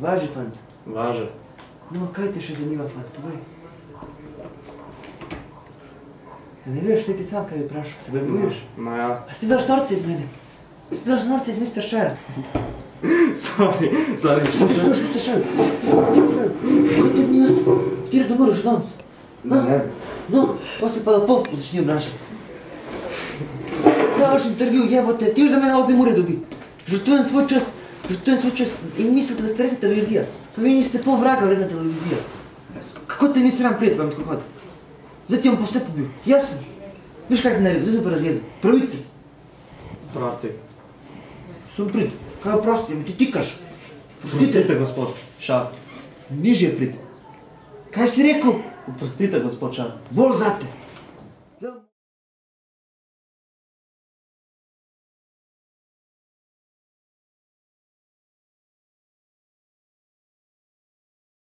Važe, fant. Važe. No, kaj te še zanima, fant, povej. Ne veš, ti sam kaj bi prašal, se ga boješ? Ma ja. A si ti daš norce iz mene? A si ti daš norce iz Mr. Shire? Sorry. Ti stojiš Mr. Shire? Kaj ti mi jaz? Ti da moraš danes? Ne. No, pa se pa da povku začni obnašati. Davaš intervju, jebote, ti viš da mene ovdje more dobi. Žrtvujem svoj čas in mislite da ste rekli televizija. Pa vi niste pol vraga vredna televizija. Kako te ni sram prijeti, vam tako hodi? Zdaj ti vam pa vse pobil. Jaz sem. Viš kaj se naredil, zdaj sem pa razjezil. Pravice. Prosti. Sem prid. Kaj oprosti, mi ti tikaš. Prostite, gospod Šah. Nižje prid. Kaj si rekel? Prostite, gospod Šah. Bolj zate.